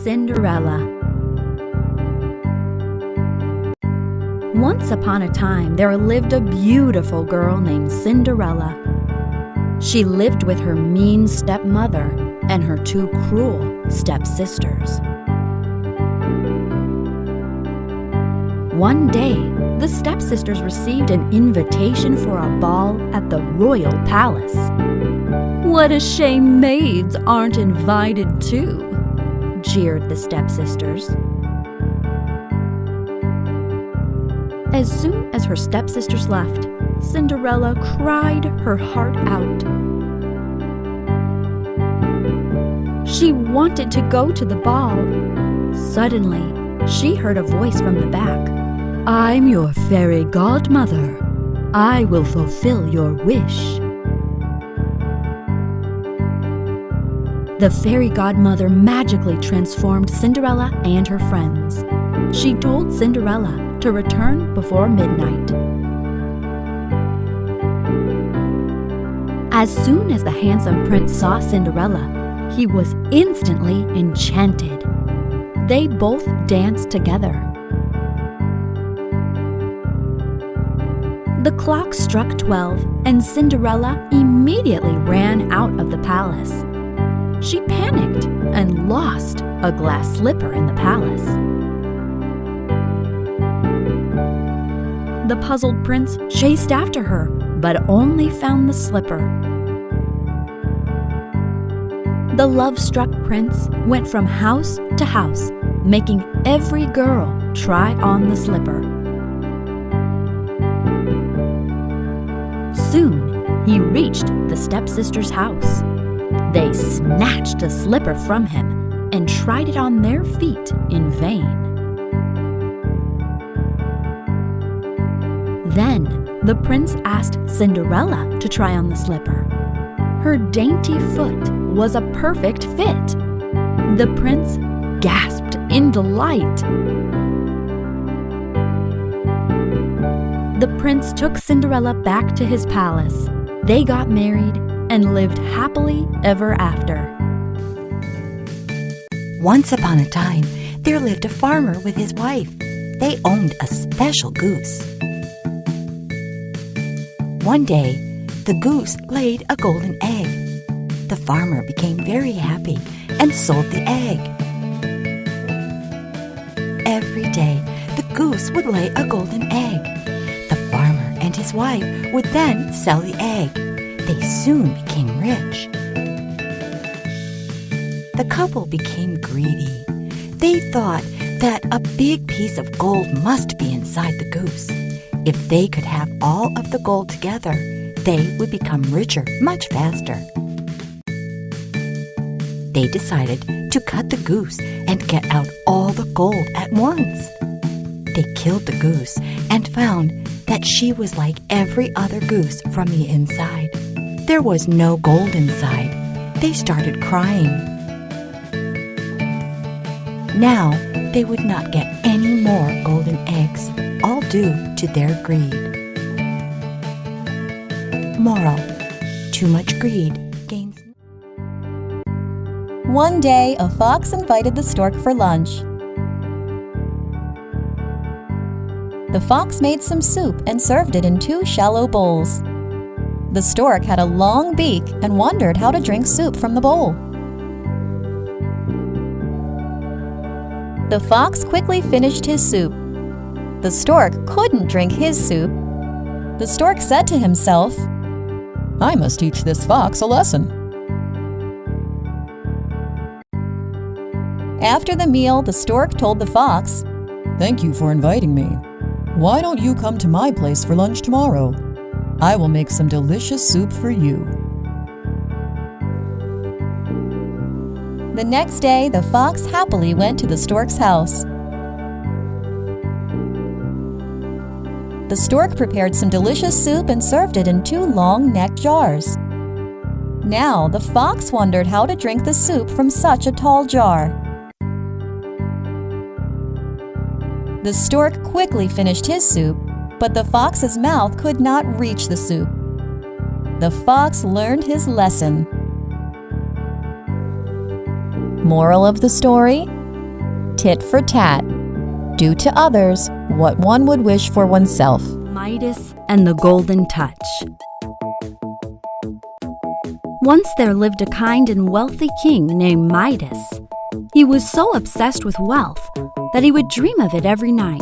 Cyndrella. Once upon a time, there lived a beautiful girl named Cyndrella. She lived with her mean stepmother and her two cruel stepsisters. One day, the stepsisters received an invitation for a ball at the royal palace. "What a shame maids aren't invited too," jeered the stepsisters. As soon as her stepsisters left, Cyndrella cried her heart out. She wanted to go to the ball. Suddenly, she heard a voice from the back. "I'm your fairy godmother. I will fulfill your wish." The fairy godmother magically transformed Cyndrella and her friends. She told Cyndrella to return before midnight. As soon as the handsome prince saw Cyndrella, he was instantly enchanted. They both danced together. The clock struck 12, and Cyndrella immediately ran out of the palace. She panicked and lost a glass slipper in the palace. The puzzled prince chased after her, but only found the slipper. The love-struck prince went from house to house, making every girl try on the slipper. Soon, he reached the stepsister's house. They snatched the slipper from him and tried it on their feet in vain. Then, the prince asked Cyndrella to try on the slipper. Her dainty foot was a perfect fit. The prince gasped in delight. The prince took Cyndrella back to his palace. They got married and lived happily ever after. Once upon a time, there lived a farmer with his wife. They owned a special goose. One day, the goose laid a golden egg. The farmer became very happy and sold the egg. Every day, the goose would lay a golden egg. The farmer and his wife would then sell the egg. They soon became rich. The couple became greedy. They thought that a big piece of gold must be inside the goose. If they could have all of the gold together, they would become richer much faster. They decided to cut the goose and get out all the gold at once. They killed the goose and found that she was like every other goose from the inside. There was no gold inside. They started crying. Now they would not get any more golden eggs, all due to their greed. Moral: too much greed gains. One day, a fox invited the stork for lunch. The fox made some soup and served it in 2 shallow bowls. The stork had a long beak and wondered how to drink soup from the bowl. The fox quickly finished his soup. The stork couldn't drink his soup. The stork said to himself, "I must teach this fox a lesson." After the meal, the stork told the fox, "Thank you for inviting me. Why don't you come to my place for lunch tomorrow? I will make some delicious soup for you." The next day, the fox happily went to the stork's house. The stork prepared some delicious soup and served it in 2 long-necked jars. Now, the fox wondered how to drink the soup from such a tall jar. The stork quickly finished his soup, but the fox's mouth could not reach the soup. The fox learned his lesson. Moral of the story: tit for tat. Do to others what one would wish for oneself. Midas and the Golden Touch. Once there lived a kind and wealthy king named Midas. He was so obsessed with wealth that he would dream of it every night.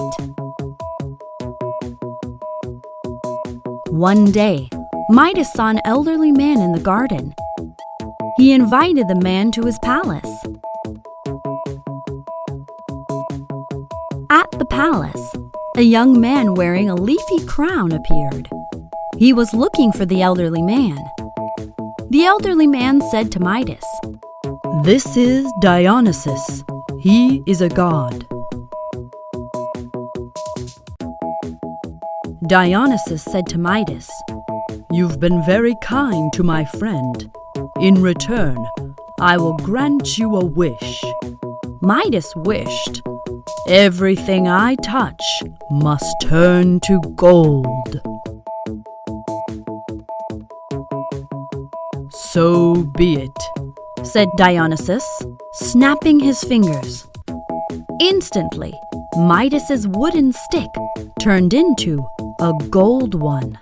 One day, Midas saw an elderly man in the garden. He invited the man to his palace. At the palace, a young man wearing a leafy crown appeared. He was looking for the elderly man. The elderly man said to Midas, "This is Dionysus. He is a god." Dionysus said to Midas, "You've been very kind to my friend. In return, I will grant you a wish." Midas wished, "Everything I touch must turn to gold." "So be it," said Dionysus, snapping his fingers. Instantly, Midas's wooden stick turned into a gold one.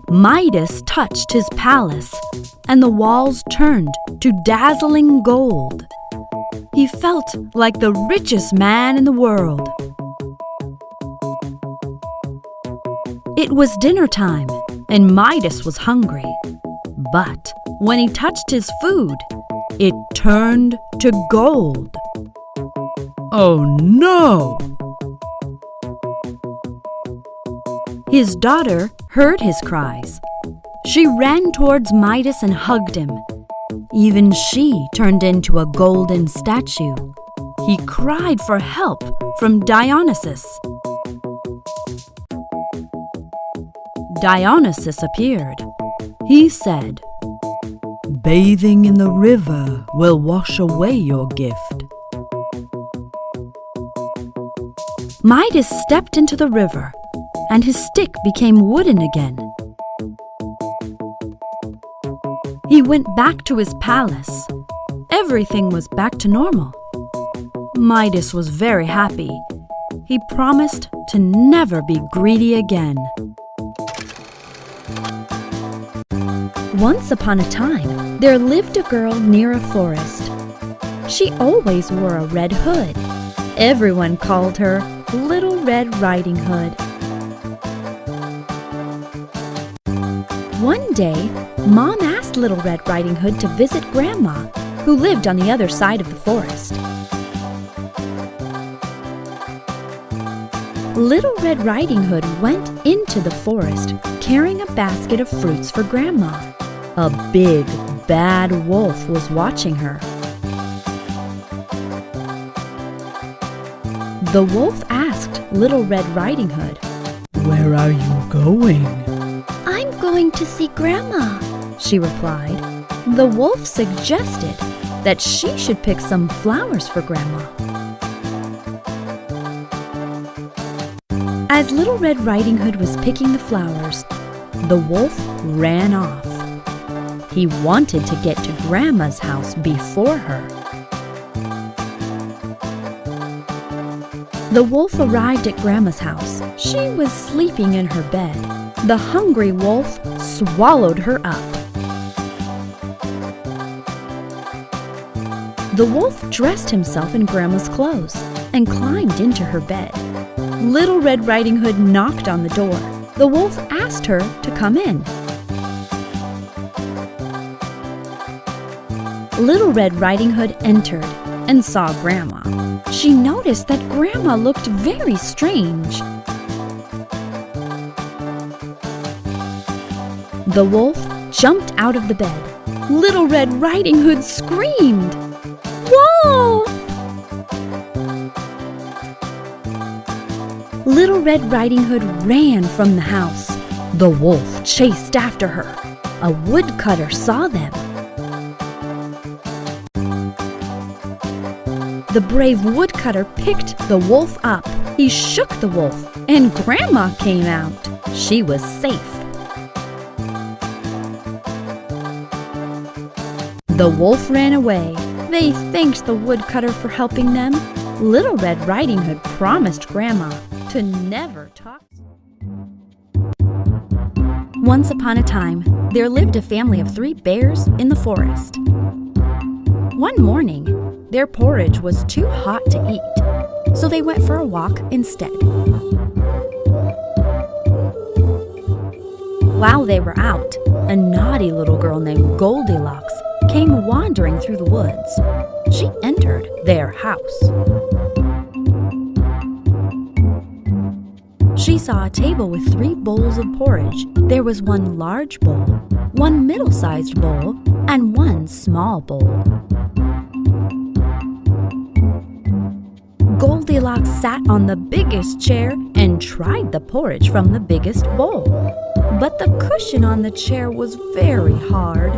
Midas touched his palace, and the walls turned to dazzling gold. He felt like the richest man in the world. It was dinner time, and Midas was hungry. But when he touched his food, it turned to gold. "Oh no!" His daughter heard his cries. She ran towards Midas and hugged him. Even she turned into a golden statue. He cried for help from Dionysus. Dionysus appeared. He said, "Bathing in the river will wash away your gift." Midas stepped into the river, and his stick became wooden again. He went back to his palace. Everything was back to normal. Midas was very happy. He promised to never be greedy again. Once upon a time, there lived a girl near a forest. She always wore a red hood. Everyone called her Little Red Riding Hood. One day, Mom asked Little Red Riding Hood to visit Grandma, who lived on the other side of the forest. Little Red Riding Hood went into the forest carrying a basket of fruits for Grandma. A big, bad wolf was watching her. The wolf asked Little Red Riding Hood, "Where are you going?" "I'm going to see Grandma," she replied. The wolf suggested that she should pick some flowers for Grandma. As Little Red Riding Hood was picking the flowers, the wolf ran off. He wanted to get to Grandma's house before her. The wolf arrived at Grandma's house. She was sleeping in her bed. The hungry wolf swallowed her up. The wolf dressed himself in Grandma's clothes and climbed into her bed. Little Red Riding Hood knocked on the door. The wolf asked her to come in. Little Red Riding Hood entered and saw Grandma. She noticed that Grandma looked very strange. The wolf jumped out of the bed. Little Red Riding Hood screamed, "Wolf!" Little Red Riding Hood ran from the house. The wolf chased after her. A woodcutter saw them. The brave woodcutter picked the wolf up. He shook the wolf, and Grandma came out. She was safe. The wolf ran away. They thanked the woodcutter for helping them. Little Red Riding Hood promised Grandma to never talk. Once upon a time, there lived a family of 3 bears in the forest. One morning, their porridge was too hot to eat, so they went for a walk instead. While they were out, a naughty little girl named Goldilocks came wandering through the woods. She entered their house. She saw a table with 3 bowls of porridge. There was 1 large bowl, 1 middle-sized bowl, and 1 small bowl. Goldilocks sat on the biggest chair and tried the porridge from the biggest bowl. But the cushion on the chair was very hard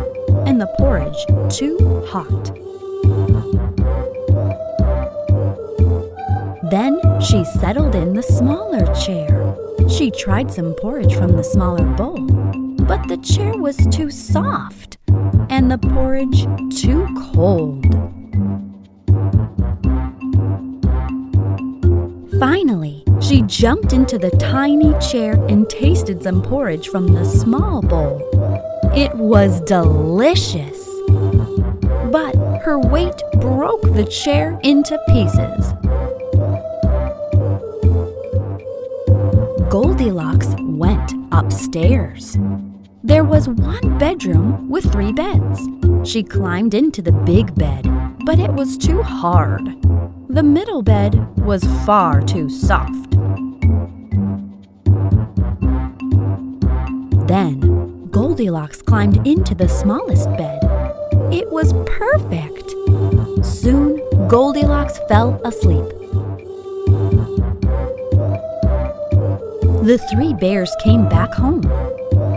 and the porridge too hot. Then she settled in the smaller chair. She tried some porridge from the smaller bowl, but the chair was too soft and the porridge too cold. Finally, she jumped into the tiny chair and tasted some porridge from the small bowl. It was delicious, but her weight broke the chair into pieces. Goldilocks went upstairs. There was 1 bedroom with 3 beds. She climbed into the big bed, but it was too hard. The middle bed was far too soft. Then Goldilocks climbed into the smallest bed. It was perfect. Soon Goldilocks fell asleep. The 3 bears came back home.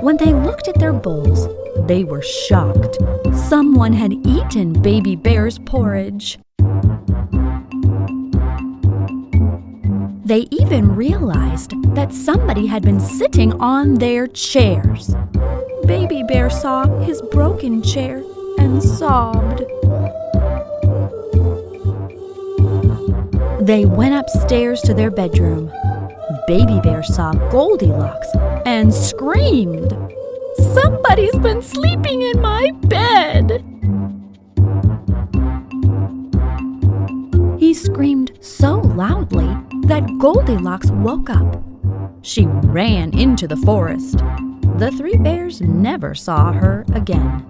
When they looked at their bowls, they were shocked. Someone had eaten Baby Bear's porridge. They even realized that somebody had been sitting on their chairs. Baby Bear saw his broken chair and sobbed. They went upstairs to their bedroom. Baby Bear saw Goldilocks and screamed, "Somebody's been sleeping in my bed!" He screamed so loudly that Goldilocks woke up. She ran into the forest. The 3 bears never saw her again.